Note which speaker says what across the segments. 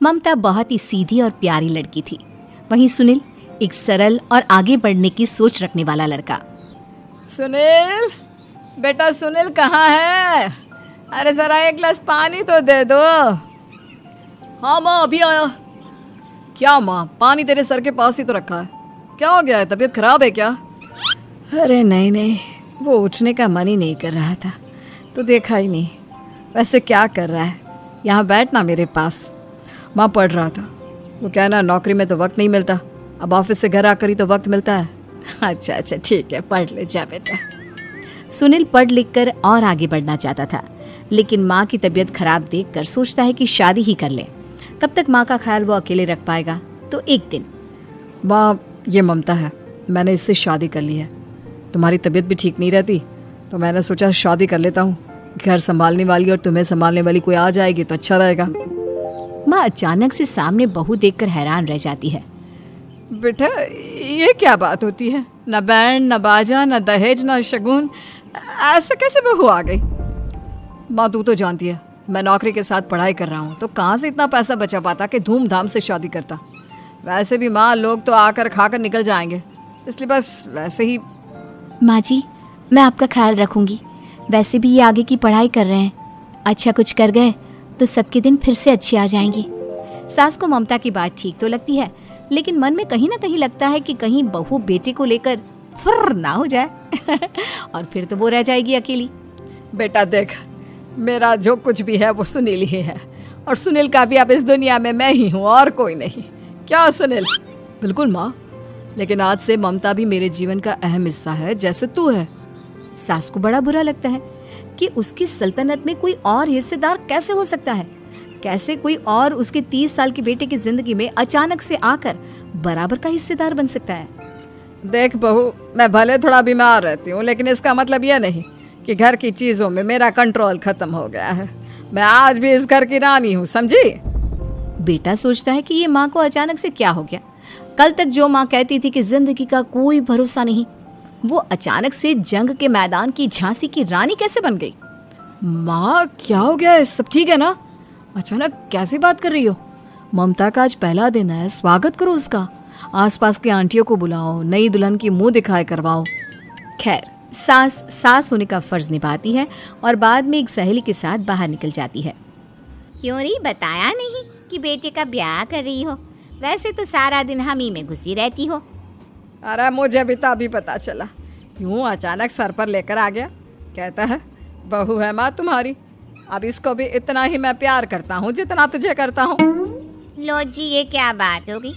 Speaker 1: ममता बहुत ही सीधी और प्यारी लड़की थी, वहीं सुनील एक सरल और आगे बढ़ने की सोच रखने वाला लड़का।
Speaker 2: सुनील, बेटा सुनील कहाँ है? अरे जरा एक गिलास पानी तो दे दो। हाँ माँ, अभी आया। क्या माँ, पानी तेरे सर के पास ही तो रखा है, क्या हो गया है? तबीयत खराब है क्या? अरे नहीं नहीं, वो उठने का मन ही नहीं कर रहा था, तो देखा ही नहीं। वैसे क्या कर रहा है? यहाँ बैठ ना मेरे पास। माँ पढ़ रहा था। वो क्या ना, नौकरी में तो वक्त नहीं मिलता, अब ऑफिस से घर आकर ही तो वक्त मिलता है। अच्छा अच्छा ठीक है, पढ़ ले जा बेटा।
Speaker 1: सुनील पढ़ लिख कर और आगे बढ़ना चाहता था, लेकिन माँ की तबीयत खराब देखकर सोचता है कि शादी ही कर ले। कब तक माँ का ख्याल वो अकेले रख पाएगा? तो एक दिन,
Speaker 2: माँ ये ममता है, मैंने इससे शादी कर ली है। तुम्हारी तबीयत भी ठीक नहीं रहती, तो मैंने सोचा शादी कर लेता हूँ। घर संभालने वाली और तुम्हें संभालने वाली कोई आ जाएगी तो अच्छा रहेगा।
Speaker 1: माँ अचानक से सामने बहू देखकर हैरान रह जाती है।
Speaker 2: बेटा ये क्या बात होती है? न बैंड, न बाजा, न दहेज, न शगुन, ऐसे कैसे बहू आ गई? माँ तू तो जानती है, मैं नौकरी के साथ पढ़ाई कर रहा हूँ, तो कहाँ से इतना पैसा बचा पाता कि धूमधाम से शादी करता। वैसे भी माँ, लोग तो आकर खाकर निकल जाएंगे, इसलिए बस वैसे ही।
Speaker 1: माँ जी, मैं आपका ख्याल रखूंगी। वैसे भी ये आगे की पढ़ाई कर रहे हैं, अच्छा कुछ कर गए तो सबके दिन फिर से अच्छे आ जाएंगे। सास को ममता की बात ठीक तो लगती है, लेकिन मन में कहीं ना कहीं लगता है कि कहीं बहू बेटे को लेकर फुर्र ना हो जाए और फिर तो वो रह जाएगी अकेली।
Speaker 2: बेटा देख, मेरा जो कुछ भी है वो सुनील ही है, और सुनील का भी अब इस दुनिया में मैं ही हूँ और कोई नहीं। क्या सुनील? बिल्कुल माँ, लेकिन आज से ममता भी मेरे जीवन का अहम हिस्सा है, जैसे तू है।
Speaker 1: सास को बड़ा बुरा लगता है कि उसकी सल्तनत में कोई और हिस्सेदार कैसे हो सकता है। कैसे कोई और उसके 30 साल के बेटे की जिंदगी में अचानक से आकर बराबर का हिस्सेदार बन सकता है।
Speaker 2: देख बहू, मैं भले थोड़ा बीमार रहती हूँ, लेकिन इसका मतलब यह नहीं कि घर की चीजों में मेरा कंट्रोल खत्म हो गया है। मैं आज भी इस घर की रानी हूँ, समझी?
Speaker 1: बेटा सोचता है कि ये माँ को अचानक से क्या हो गया। कल तक जो माँ कहती थी कि जिंदगी का कोई भरोसा नहीं, वो अचानक से जंग के मैदान की झांसी की रानी कैसे बन गई?
Speaker 2: माँ क्या हो गया है? सब ठीक है ना? अचानक कैसी बात कर रही हो? ममता का आज पहला दिन है, स्वागत करो उसका। आसपास की आंटियों को बुलाओ, नई दुल्हन की मुंह दिखाए करवाओ।
Speaker 1: खैर, सास होने का फर्ज निभाती है और बाद में एक सहेली के साथ बाहर निकल जाती है।
Speaker 3: क्यों री, बताया नहीं कि बेटे का ब्याह कर रही हो? वैसे तो सारा दिन हम ही में घुसी रहती हो।
Speaker 2: अरे मुझे भी तो अभी पता चला, यूं अचानक सर पर लेकर आ गया। कहता है बहू है माँ तुम्हारी, अब इसको भी इतना ही मैं प्यार करता हूँ जितना तुझे करता हूँ।
Speaker 3: लो जी, ये क्या बात होगी?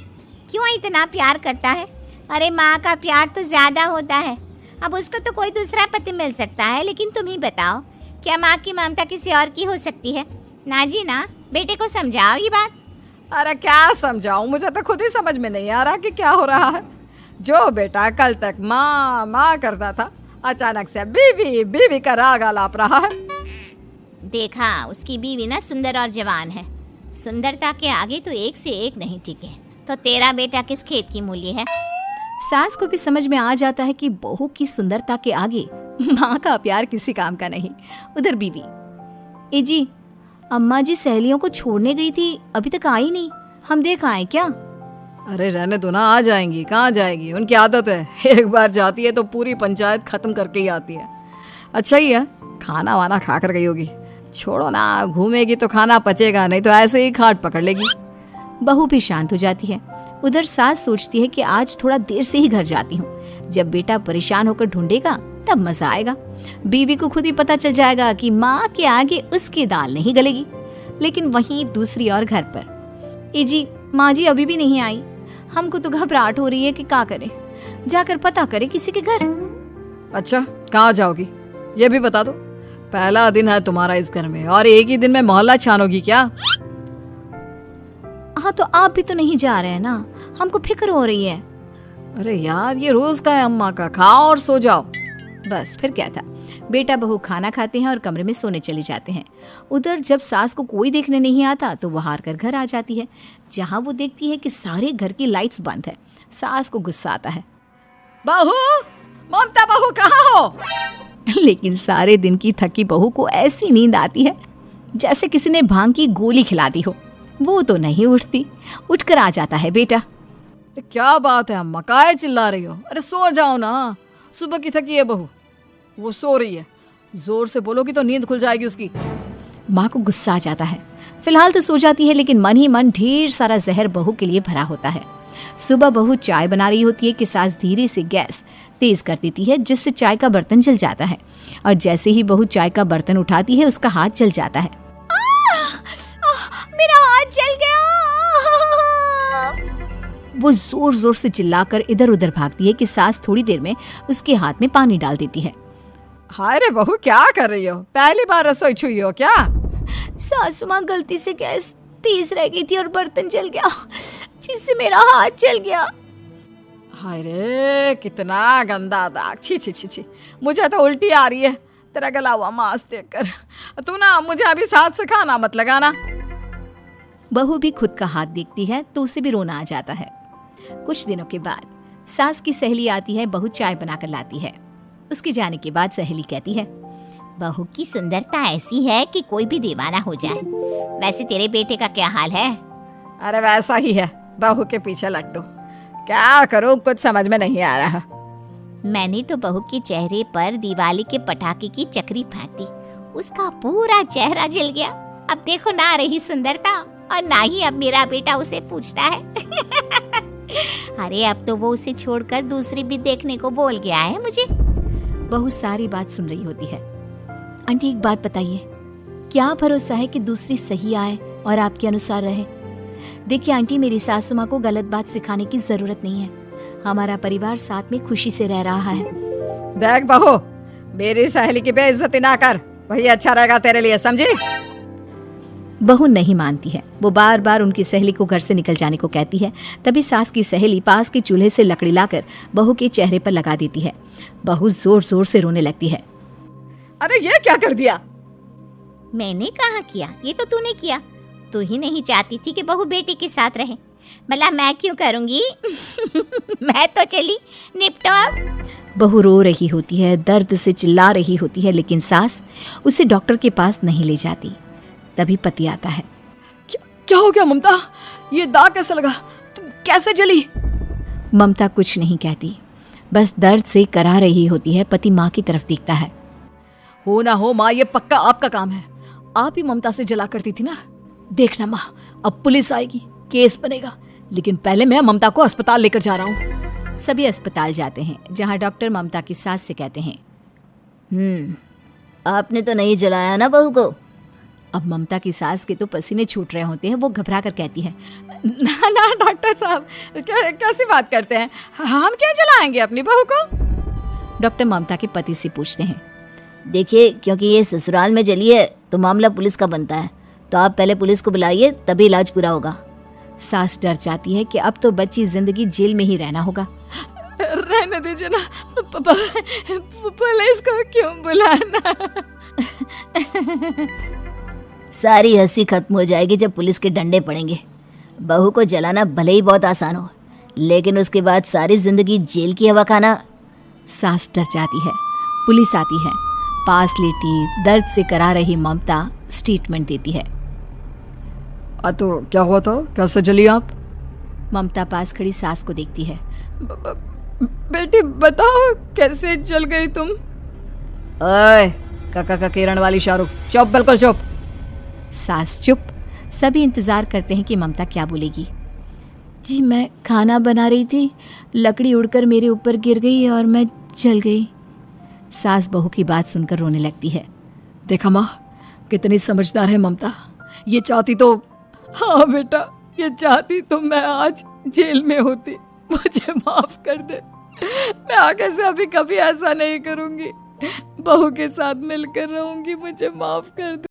Speaker 3: क्यों इतना प्यार करता है? अरे माँ का प्यार तो ज्यादा होता है। अब उसको तो कोई दूसरा पति मिल सकता है, लेकिन तुम ही बताओ, क्या माँ की ममता किसी और की हो सकती है? ना जी ना, बेटे को समझाओ ये बात।
Speaker 2: अरे क्या समझाऊं, मुझे तो खुद ही समझ में नहीं आ रहा कि क्या हो रहा है। जो बेटा कल तक माँ माँ करता था, अचानक से बीवी बीवी का राग आलाप रहा है।
Speaker 3: देखा, उसकी बीवी ना सुंदर और जवान है। सुंदरता के आगे तो एक से एक नहीं टिके, तो तेरा बेटा किस खेत की मूली है?
Speaker 1: सास को भी समझ में आ जाता है कि बहू की सुंदरता के आगे माँ का प्यार किसी काम का नहीं। उधर बीवी, ए जी, अम्मा जी सहेलियों को छोड़ने गई थी, अभी तक आई नहीं, हम देख आए क्या?
Speaker 2: अरे रहने दो ना, आ जाएंगी। कहाँ जाएगी, उनकी आदत है, एक बार जाती है तो पूरी पंचायत खत्म करके ही आती है। अच्छा ही है, खाना वाना खा कर गई होगी। छोड़ो ना, घूमेगी तो खाना पचेगा, नहीं तो ऐसे ही खाट पकड़ लेगी।
Speaker 1: बहू भी शांत हो जाती है। उधर सास सोचती है कि आज थोड़ा देर से ही घर जाती हूँ, जब बेटा परेशान होकर ढूंढेगा तब मजा आएगा। बीवी को खुद ही पता चल जाएगा कि माँ के आगे उसकी दाल नहीं गलेगी। लेकिन वहीं दूसरी ओर घर पर, ए जी, माँ जी अभी भी नहीं आई, हमको तो घबराहट हो रही है कि क्या करें, जाकर पता करें किसी के घर।
Speaker 2: अच्छा, कहाँ जाओगी ये भी बता दो। पहला दिन है तुम्हारा इस घर में और एक ही दिन में मोहल्ला छानोगी क्या?
Speaker 1: हाँ, तो आप भी तो नहीं जा रहे हैं ना, हमको फिक्र हो रही है।
Speaker 2: अरे यार, ये रोज का है अम्मा का, खाओ और सो जाओ।
Speaker 1: बस फिर क्या था। बेटा बहू खाना खाते हैं और कमरे में सोने चले जाते हैं। उधर जब सास को कोई देखने नहीं आता तो वो हार कर घर आ जाती है, जहाँ वो देखती है कि सारे घर की लाइट्स बंद है। सास को गुस्सा आता है,
Speaker 2: बहू, ममता बहू कहाँ हो?
Speaker 1: लेकिन सारे दिन की थकी बहू को ऐसी नींद आती है जैसे किसी ने भांग की गोली खिला दी हो। वो तो नहीं उठती। उठकर आ जाता है बेटा।
Speaker 2: क्या बात है अम्मा, काहे चिल्ला रही हो? अरे सो जाओ ना, सुबह की थकी है बहू, वो सो रही है, जोर से बोलोगी तो नींद खुल जाएगी उसकी।
Speaker 1: माँ को गुस्सा आ जाता है। फिलहाल तो सो जाती है, लेकिन मन ही मन ढेर सारा जहर बहू के लिए भरा होता है। सुबह बहू चाय बना रही होती है कि सास धीरे से गैस तेज कर देती है, जिससे चाय का बर्तन जल जाता है। और जैसे ही बहू चाय का बर्तन उठाती है, उसका हाथ जल जाता है।
Speaker 3: मेरा हाथ जल गया।
Speaker 1: वो जोर जोर से चिल्लाकर इधर उधर भागती है कि सास थोड़ी देर में उसके हाथ में पानी डाल देती है।
Speaker 2: हाय रे बहू, क्या कर रही हो? पहली बार रसोई छुई हो क्या?
Speaker 1: सासू माँ गलती से गैस तेज रह गई थी और बर्तन जल गया, जिससे मेरा हाथ जल गया।
Speaker 2: हाय रे, कितना गंदा दाग, छी छी छी छी, मुझे तो उल्टी आ रही है तेरा गला हुआ मांस देखकर। तू ना मुझे अभी साथ से खाना मत लगाना।
Speaker 1: बहू भी खुद का हाथ देखती है तो उसे भी रोना आ जाता है। कुछ दिनों के बाद सास की सहेली आती है, बहू चाय बनाकर लाती है। उसके जाने के बाद सहेली कहती है,
Speaker 3: बहू की सुंदरता ऐसी है कि कोई भी दीवाना हो जाए। वैसे तेरे बेटे का क्या हाल है?
Speaker 2: अरे वैसा ही है, बहू के पीछे लट्टू। क्या करूं, कुछ समझ में नहीं आ रहा।
Speaker 3: मैंने तो बहू के चेहरे पर दिवाली के पटाखे की चक्री फेंक दी, उसका पूरा चेहरा जल गया। अब देखो ना रही सुंदरता, और ना ही अब मेरा बेटा उसे पूछता है। अरे अब तो वो उसे छोड़कर दूसरी भी देखने को बोल गया है मुझे।
Speaker 1: बहू सारी बात सुन रही होती है। आंटी एक बात बताइए, क्या भरोसा है कि दूसरी सही आए और आपके अनुसार रहे? देखिए आंटी, मेरी सासू माँ को गलत बात सिखाने की जरूरत नहीं है। हमारा परिवार साथ में खुशी से रह रहा है।
Speaker 2: देख बहू, मेरी सहेली की बेइज्जती ना कर, वही अच्छा रहेगा तेरे लिए, समझी?
Speaker 1: बहू नहीं मानती है। वो बार बार उनकी सहेली को घर से निकल जाने को कहती है। तभी सास की सहेली पास के चूल्हे से लकड़ी लाकर बहू के चेहरे पर लगा देती है। बहू जोर जोर से रोने लगती है।
Speaker 2: अरे ये क्या कर दिया?
Speaker 3: मैंने कहाँ किया, ये तो तूने किया। तू ही नहीं चाहती थी कि बहू बेटी के साथ रहे, भला मैं क्यों करूंगी? मैं तो चली, निपटो अब।
Speaker 1: बहू रो रही होती है, दर्द से चिल्ला रही होती है, लेकिन सास उसे डॉक्टर के पास नहीं ले जाती। तभी पति आता है।
Speaker 2: क्या हो गया ममता? ये दाग कैसे लगा? तुम कैसे जली?
Speaker 1: ममता कुछ नहीं कहती, बस दर्द से करा रही होती है। पति माँ की तरफ देखता है।
Speaker 2: हो ना हो माँ, ये पक्का आपका काम है। आप ही ममता से जला करती थी ना। देखना माँ, अब पुलिस आएगी, केस बनेगा, लेकिन पहले मैं ममता को अस्पताल लेकर जा रहा हूँ।
Speaker 1: सभी अस्पताल जाते हैं, जहाँ डॉक्टर ममता की सास से कहते हैं,
Speaker 3: आपने तो नहीं जलाया ना बहू को?
Speaker 1: अब ममता की सास के तो पसीने छूट रहे होते हैं। वो घबरा कर कहती है,
Speaker 2: ना ना डॉक्टर साहब, कैसी बात करते हैं? हम क्या जलाएंगे अपनी बहू को?
Speaker 1: डॉक्टर ममता के पति से पूछते हैं।
Speaker 3: देखिए, क्योंकि ये ससुराल में जली है तो मामला पुलिस का बनता है, तो आप पहले पुलिस को बुलाइए, तभी इलाज पूरा होगा।
Speaker 1: सास डर जाती है कि अब तो बच्ची जिंदगी जेल में ही रहना होगा।
Speaker 2: रहने दीजिए ना, पुलिस को क्यों बुलाना?
Speaker 3: सारी हंसी खत्म हो जाएगी जब पुलिस के डंडे पड़ेंगे। बहू को जलाना भले ही बहुत आसान हो, लेकिन उसके बाद सारी जिंदगी जेल की हवा खाना।
Speaker 1: सास डर जाती है। पुलिस आती है। पास लेटी दर्द से करा रही ममता स्टेटमेंट देती है।
Speaker 2: तो क्या हुआ था? कैसे जली आप?
Speaker 1: ममता पास खड़ी सास को देखती है।
Speaker 2: बेटी बताओ, कैसे जल गई तुम? ओए, काका का किरण वाली शाहरुख, चुप, बिल्कुल चुप।
Speaker 1: सास चुप। सभी इंतजार करते हैं कि ममता क्या बोलेगी। जी मैं खाना बना रही थी, लकड़ी उड़कर मेरे ऊपर गिर गई और मैं जल गई। सास बहू की बात सुनकर रोने लगती है।
Speaker 2: देखा माँ, कितनी समझदार है ममता। ये चाहती तो, हाँ बेटा, ये चाहती तो मैं आज जेल में होती। मुझे माफ कर दे, मैं आगे से अभी कभी ऐसा नहीं करूंगी। बहू के साथ मिलकर रहूंगी, मुझे माफ कर दे।